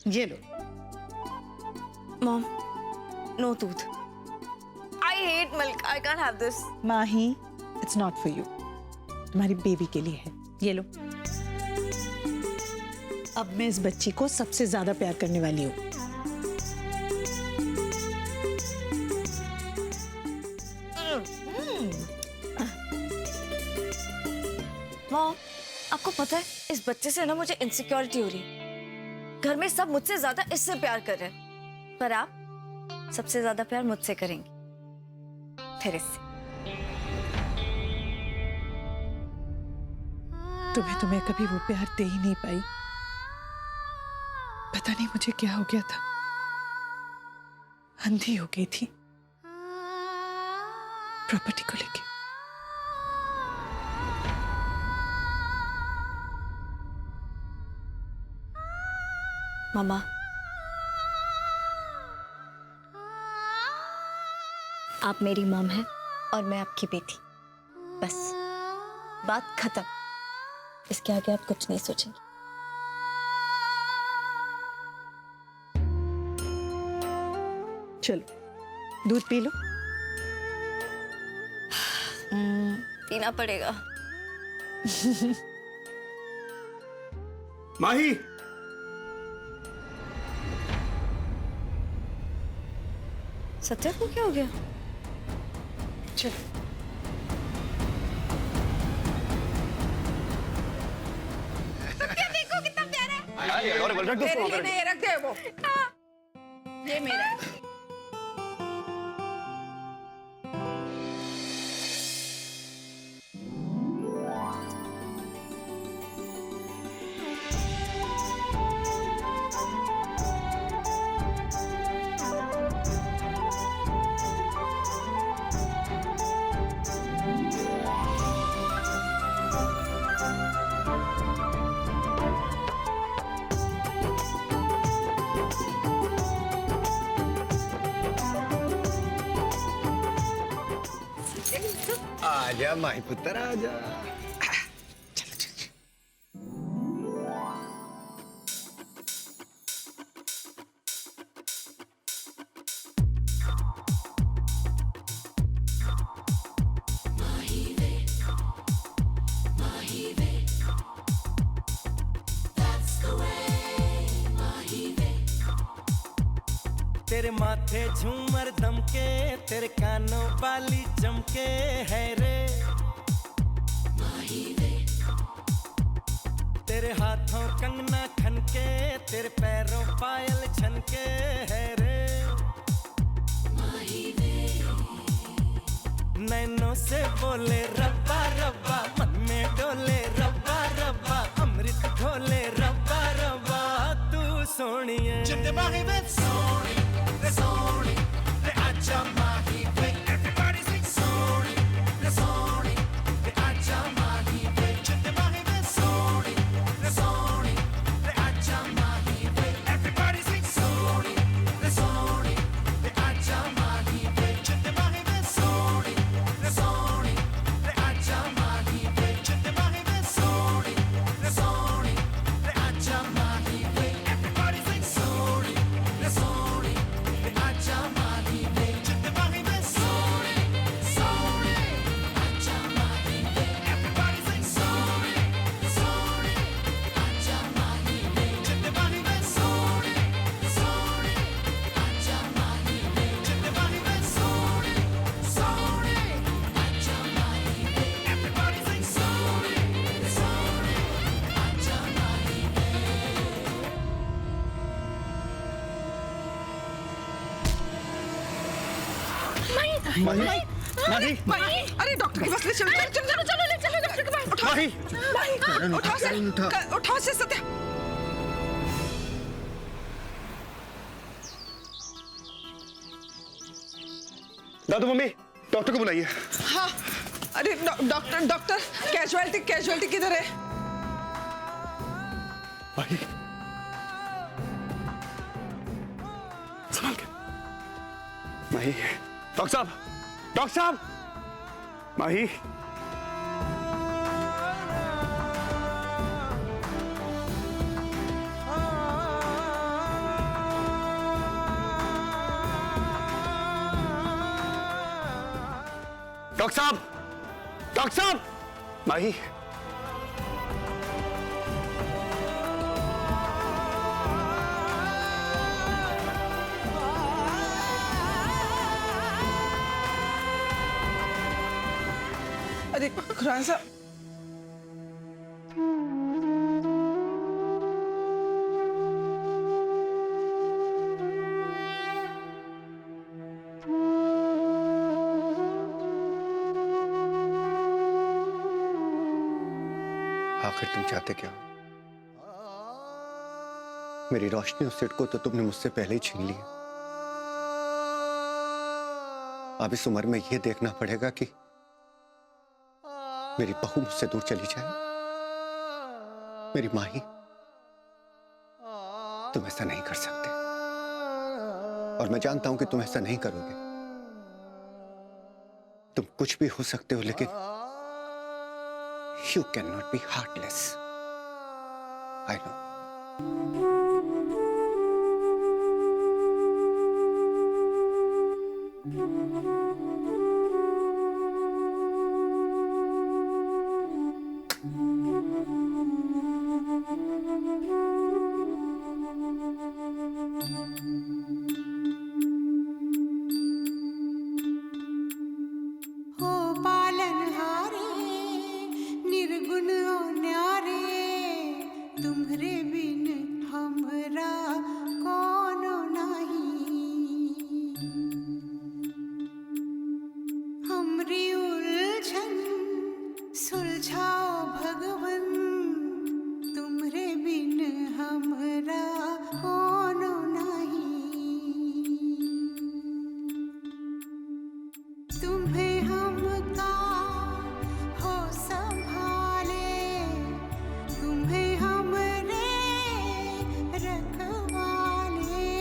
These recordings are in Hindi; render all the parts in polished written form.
ये लो। मॉम, नो दूध। I hate milk. I can't have this. Mahi, it's not for you, तुम्हारी बेबी के लिए है, ये लो। अब मैं इस बच्ची को सबसे ज्यादा प्यार करने वाली हूँ। मॉम, आपको पता है इस बच्चे से ना मुझे इनसिक्योरिटी हो रही है। घर में सब मुझसे ज्यादा इससे प्यार कर रहे हैं, पर आप सबसे ज्यादा प्यार मुझसे करेंगे, फिर इससे। तुम्हें कभी वो प्यार दे ही नहीं पाई। पता नहीं मुझे क्या हो गया था, अंधी हो गई थी प्रॉपर्टी को लेके। मामा, आप मेरी मॉम हैं और मैं आपकी बेटी, बस बात खत्म। इसके आगे आप कुछ नहीं सोचेंगे। चलो दूध पी लो। पीना पड़ेगा। माही, सत्या को क्या हो गया? चलो। देखो कितना प्यारा है। और रख दो तेरे लिए नहीं, रख दे वो। ये मेरा है। आजा माही पुत्र, आजा। तेरे माथे झूमर दमके, तेरे कानों वाली चमके है रे। तेरे हाथों कंगना खनके, तेरे पैरों पायल छनके है रे। नैनों से बोले रब्बा रब्बा, मन में डोले रब्बा रब्बा, अमृत घोले रब्बा रब्बा, तू सोनिए। Sony, the Acha Mahi Ve. Everybody sing Sony, the Acha Mahi Ve. Chinde Mahi Ve. Sony, the Acha Mahi Ve. Everybody sing Sony, the Acha Mahi Ve. Chinde Mahi Ve. Sony, the Acha Mahi Ve. Chinde Mahi Ve. Sony, the Acha Mahi Ve. Everybody sing Sony, the Acha Mahi Ve. Chinde Mahi Ve. Sony, Acha Mahi Ve. Everybody sing Sony, Acha Mahi Ve. Chinde Mahi Ve. Sony, Acha Mahi Ve. Chinde Mahi Ve. Sony, Acha Mahi Ve. Everybody sing Sony, Acha Mahi Ve. माही, माही, अरे डॉक्टर के पास ले चलो, चलो चलो चलो, ले चलो डॉक्टर के पास। उठाओ माही, उठाओ से, उठाओ से सत्या। दादू मम्मी, डॉक्टर को बुलाइए। हाँ, अरे डॉक्टर, कैजुअलिटी किधर है? माही, संभाल के। माही, डॉक्टर साहब, माही। डॉक्टर साहब, डॉक्टर साहब, माही, अरे खुरान साहब, आखिर तुम चाहते क्या हो? मेरी रोशनी और सिट को तो तुमने मुझसे पहले ही छीन लिया। अब इस उम्र में यह देखना पड़ेगा कि मेरी बहू मुझसे दूर चली जाए। मेरी माँ ही, तुम ऐसा नहीं कर सकते, और मैं जानता हूं कि तुम ऐसा नहीं करोगे। तुम कुछ भी हो सकते हो, लेकिन you cannot be heartless. I know. हो पालनहारे निर्गुण और न्यारे, तुम्हरे बिन हमरा कौन नहीं। हमरी उलझन सुलझाओ भगवन, तुम्हरे बिन हमरा कौन नहीं। तुम्हें हमका हो संभाले, तुम्हें हमरे रखवाले,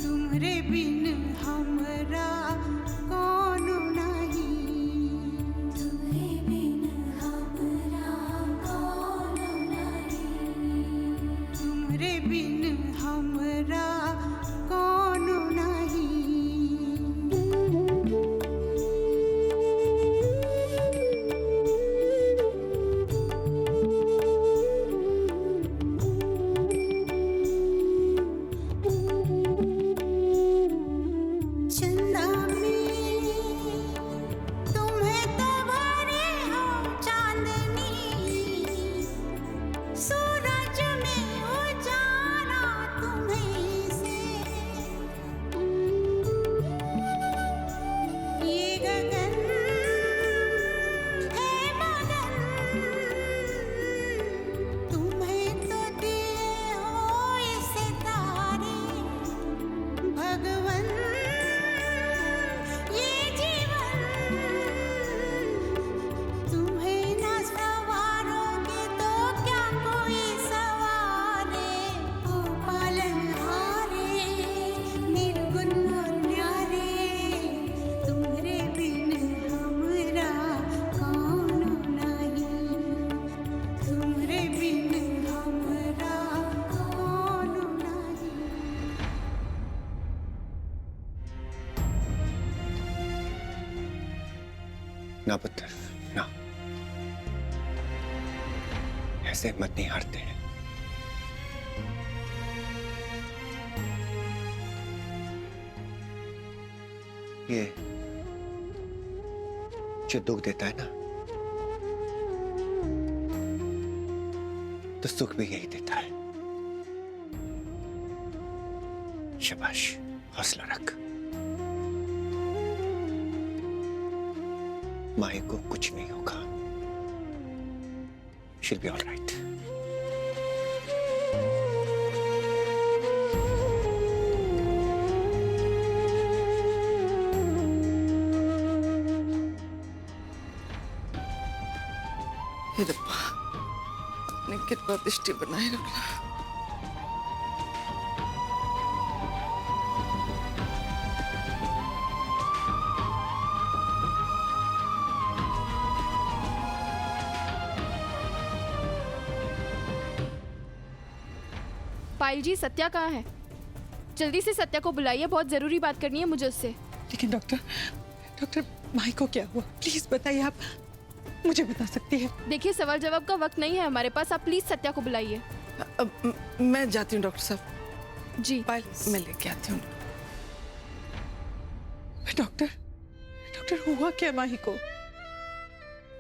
तुम्हरे बिन हमरा कौन नहीं। तुम्हें बिन हमरा कौन नहीं। तुम्हरे बिन हमरा कौन नहीं। चंदा में तुम्हें तो भरे हो चांदनी, सूरज में उजाला तुम्हीं से। ये गगन है मगन, तुम्हें तो दिए हो ये सितारे भगवन। ये जीवन तुम्हें न सवारोगे तो क्या कोई सवारे। ओ पालनहारे निर्गुण और न्यारे, तुम्हरे बिन हमरा कौन नहीं। तुम्हरे बिन हमरा कौन नहीं। ना पुत्र, ना, ऐसे मत नहीं हारते हैं। ये जो दुख देता है ना, तो सुख भी यही देता है। शाबाश, हौसला रख। माई को कुछ नहीं होगा। She'll be all right. हे रब्बा, अपनी कृपा दृष्टि बनाए रखना। पायल जी, सत्या कहाँ है? जल्दी से सत्या को बुलाइए, बहुत जरूरी बात करनी है मुझे उससे। लेकिन डॉक्टर माही को क्या हुआ? प्लीज बताइए, आप मुझे बता सकती है? देखिए, सवाल जवाब का वक्त नहीं है हमारे पास, आप प्लीज सत्या को बुलाइए। मैं जाती हूँ डॉक्टर साहब। जी। पायल, मैं लेके आती हूँ। डॉक्टर हुआ क्या माही को?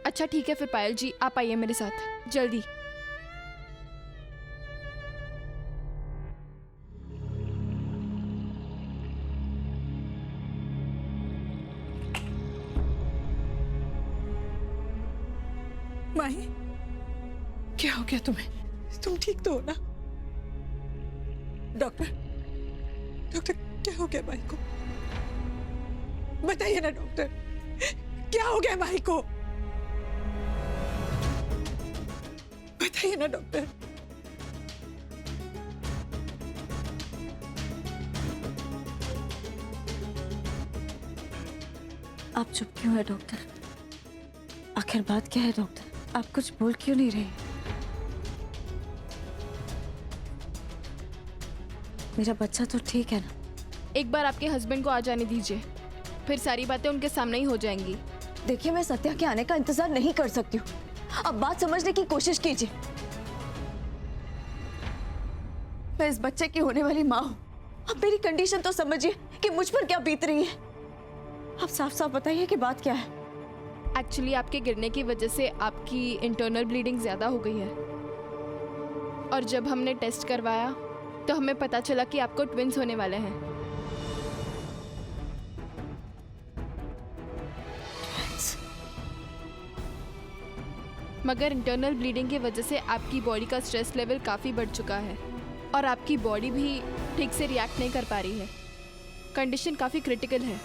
अच्छा ठीक है फिर पायल जी, आप आइए मेरे साथ जल्दी। माही, क्या हो गया तुम्हें? तुम ठीक तो हो ना? डॉक्टर क्या हो गया माही को? बताइए ना डॉक्टर, क्या हो गया माही को? बताइए ना डॉक्टर। आप चुप क्यों है डॉक्टर? आखिर बात क्या है डॉक्टर? आप कुछ बोल क्यों नहीं रहे? मेरा बच्चा तो ठीक है ना? एक बार आपके हस्बैंड को आ जाने दीजिए, फिर सारी बातें उनके सामने ही हो जाएंगी। देखिए, मैं सत्या के आने का इंतजार नहीं कर सकती हूँ। अब बात समझने की कोशिश कीजिए। मैं इस बच्चे की होने वाली माँ हूँ। अब मेरी कंडीशन तो समझिए कि मुझ पर क्या बीत रही है। आप साफ साफ बताइए कि बात क्या है। एक्चुअली आपके गिरने की वजह से आपकी इंटरनल ब्लीडिंग ज़्यादा हो गई है, और जब हमने टेस्ट करवाया तो हमें पता चला कि आपको ट्विंस होने वाले हैं। मगर इंटरनल ब्लीडिंग की वजह से आपकी बॉडी का स्ट्रेस लेवल काफ़ी बढ़ चुका है और आपकी बॉडी भी ठीक से रिएक्ट नहीं कर पा रही है। कंडीशन काफ़ी क्रिटिकल है।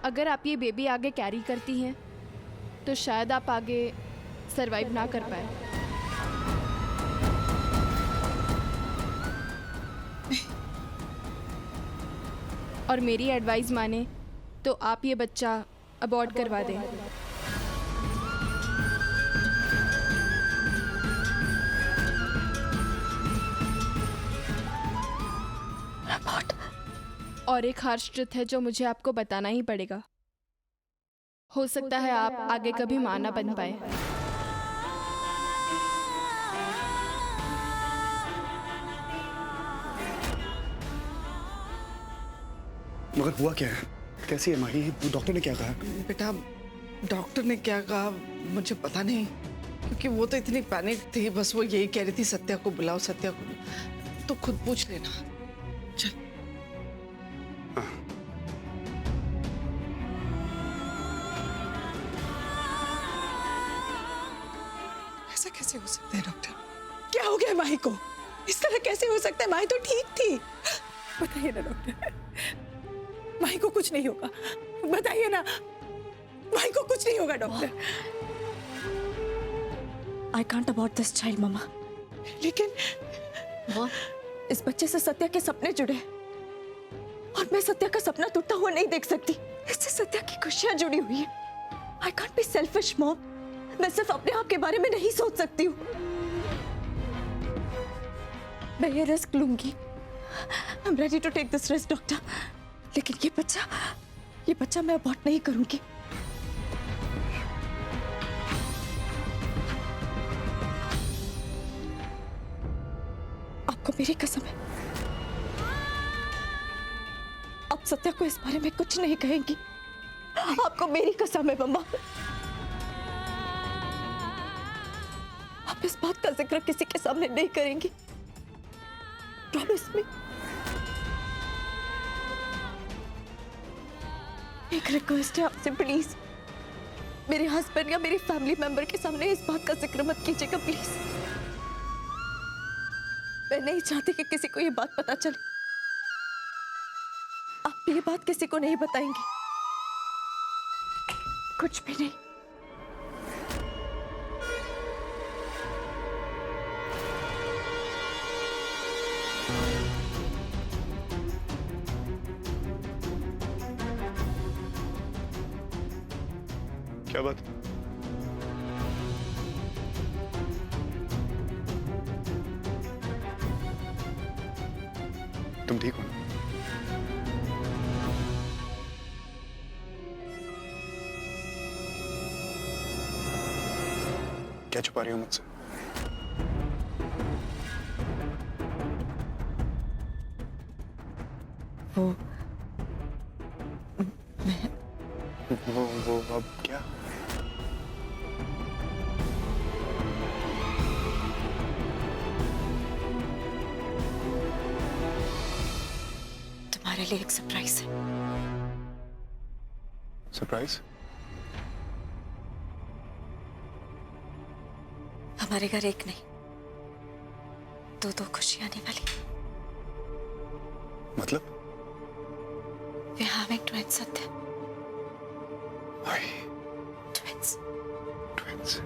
अगर आप ये बेबी आगे कैरी करती हैं तो शायद आप आगे सरवाइव ना कर पाए। और मेरी एडवाइस माने तो आप ये बच्चा अबॉर्ट करवा दें। और एक हार्श ट्रुथ है जो मुझे आपको बताना ही पड़ेगा। हो सकता है आप आगे कभी मां ना बन पाए। मगर हुआ क्या है? कैसी है माही? डॉक्टर ने क्या कहा? बेटा, डॉक्टर ने क्या कहा मुझे पता नहीं, क्योंकि वो तो इतनी पैनिक थी। बस वो यही कह रही थी सत्या को बुलाओ, सत्या को। तो खुद पूछ लेना। चल। ऐसा कैसे हो सकता है डॉक्टर? क्या हो गया माही को? इस तरह कैसे हो सकता है? माही तो ठीक थी। बताइए ना डॉक्टर, माही को कुछ नहीं होगा? बताइए ना, माही को कुछ नहीं होगा doctor? I can't abort this child mama. लेकिन इस बच्चे से सत्या के सपने जुड़े और मैं सत्या का सपना टूटता हुआ नहीं देख सकती। इससे सत्या की खुशियां जुड़ी हुई है। I can't be selfish mom. मैं सिर्फ अपने आप के बारे में नहीं सोच सकती हूँ। मैं ये रिस्क लूंगी। I am ready to take this risk doctor. लेकिन ये बच्चा मैं अबॉर्ट नहीं करूंगी। आपको मेरी कसम है, आप सत्या को इस बारे में कुछ नहीं कहेंगी। आपको मेरी कसम है मम्मा। आप इस बात का जिक्र किसी के सामने नहीं करेंगी। Promise me. एक रिक्वेस्ट है आपसे, प्लीज मेरे हस्बैंड या मेरी फैमिली मेंबर के सामने इस बात का जिक्र मत कीजिएगा प्लीज। मैं नहीं चाहती कि किसी को ये बात पता चले। आप भी ये बात किसी को नहीं बताएंगे? कुछ भी नहीं? क्या बात? तुम ठीक हो ना? क्या छुपा रही हो मुझसे? वो अब क्या? तुम्हारे लिए एक सरप्राइज है। सरप्राइज? हमारे घर एक नहीं, दो खुशी आने वाली। मतलब? We're having twins, Satya. भाई, Twins. twins.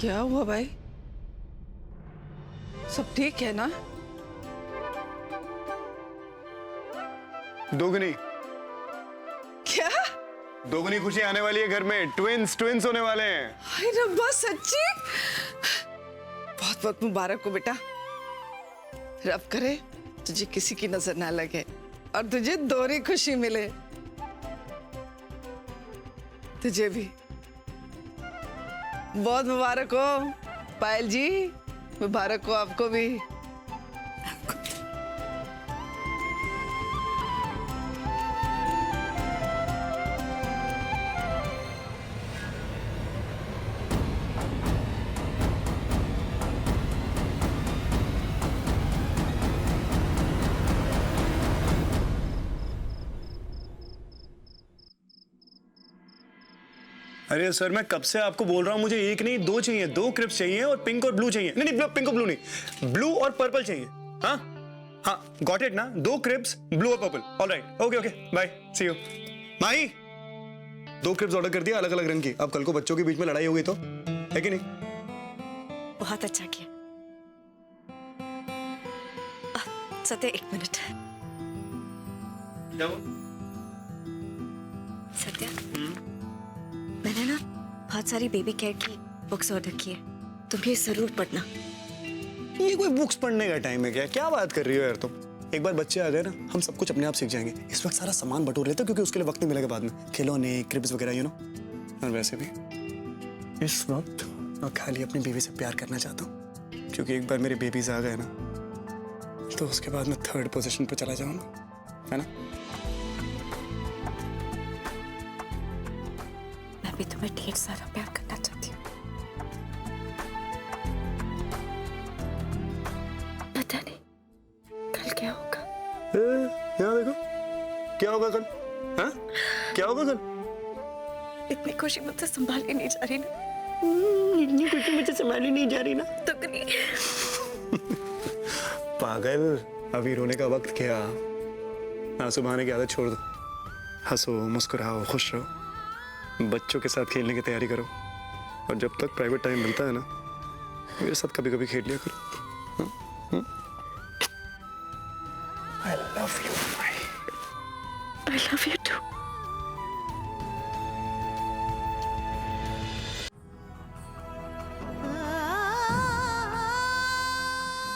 क्या हुआ भाई? सब ठीक है ना? दोगुनी क्या? दोगुनी खुशी आने वाली है घर में। ट्विंस ट्विंस होने वाले हैं। हाय रब्बा, सच्ची? बहुत बहुत मुबारक हो बेटा। रब करे तुझे किसी की नजर ना लगे और तुझे दोहरी खुशी मिले। तुझे भी बहुत मुबारक हो पायल जी, मुबारक हो आपको भी। अरे सर, मैं कब से आपको बोल रहा हूँ मुझे एक नहीं दो चाहिए, 2 क्रिप्स चाहिए और पिंक और ब्लू चाहिए। नहीं नहीं, पिंक और ब्लू नहीं, ब्लू और पर्पल चाहिए। हाँ हाँ, गॉट इट ना? 2 क्रिप्स, ब्लू और पर्पल। All right, okay okay, bye, see you. Mahi, 2 crisps order कर दिया अलग अलग रंग की। अब कल को बच्चों के बीच में लड़ाई होगी तो, है कि नहीं? बहुत अच्छा किया। सत्य, 1 मिनट। सत्य, मैंने ना बहुत सारी बेबी केयर की बुक्स ऑर्डर की है, तुम ये जरूर पढ़ना। ये कोई बुक्स पढ़ने का टाइम है क्या? क्या बात कर रही हो यार तुम? एक बार बच्चे आ गए ना, हम सब कुछ अपने आप सीख जाएंगे। इस वक्त सारा सामान बटोर लेते क्योंकि उसके लिए वक्त नहीं मिलेगा बाद में। खिलौने, क्रिप्स वगैरह, यू नो। और वैसे भी इस वक्त मैं खाली अपनी बीवी से प्यार करना चाहता हूँ, क्योंकि एक बार मेरे बेबीज आ गए ना तो उसके बाद मैं 3rd पोजीशन पे चला जाऊंगा, है ना? मैं भी तुम्हें ढेर सारा प्यार करना चाहती हूँ। पता नहीं कल क्या होगा। यहाँ देखो, क्या होगा कल? हाँ, क्या होगा कल? इतनी खुशी मुझसे संभाली नहीं जा रही ना। इतनी खुशी मुझे संभाली नहीं जा रही ना। तो नहीं। पागल, अभी रोने का वक्त क्या? आंसू बहाने की आदत छोड़ दो। हंसो, मुस्कुराओ, खुश रहो, बच्चों के साथ खेलने की तैयारी करो, और जब तक प्राइवेट टाइम मिलता है ना, मेरे साथ कभी कभी खेल लिया करो। I love you, I love you too.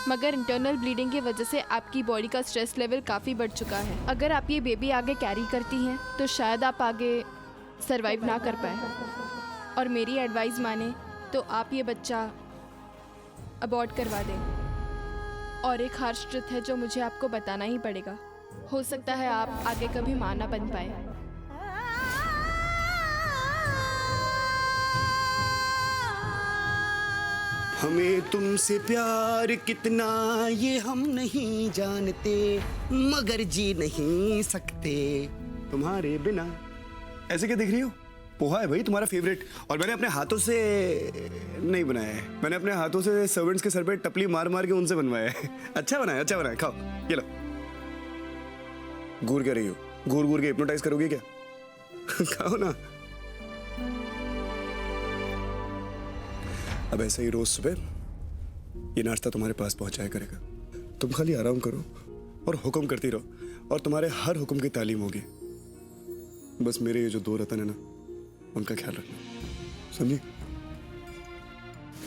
मगर इंटरनल ब्लीडिंग की वजह से आपकी बॉडी का स्ट्रेस लेवल काफ़ी बढ़ चुका है। अगर आप ये बेबी आगे कैरी करती हैं तो शायद आप आगे सरवाइव ना कर पाए, और मेरी एडवाइस माने तो आप ये बच्चा अबॉर्ट करवा दें। और एक हार्श ट्रुथ है जो मुझे आपको बताना ही पड़ेगा, हो सकता है आप आगे कभी मां ना बन पाए। हमें तुमसे प्यार कितना ये हम नहीं जानते, मगर जी नहीं सकते तुम्हारे बिना। ऐसे क्या दिख रही हो? पोहा है भाई तुम्हारा फेवरेट, और मैंने अपने हाथों से नहीं बनाया है। मैंने अपने हाथों से सर्वेंट्स के सर पे टपली मार मार के उनसे बनवाया है। अच्छा बनाया, खाओ, ये लो। घूर क्या रही हो? घूर घूर के हिप्नोटाइज करोगे क्या? खाओ ना। अब ऐसे ही रोज सुबह ये नाश्ता तुम्हारे पास पहुंचाया करेगा। तुम खाली आराम करो और हुक्म करती रहो, और तुम्हारे हर हुक्म की तालीम होगी। बस मेरे ये जो 2 रतन है ना, उनका ख्याल रखना, समझी?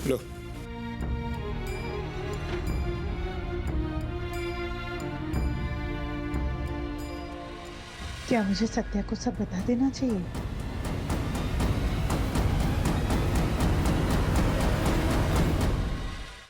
लो। क्या मुझे सत्या को सब बता देना चाहिए?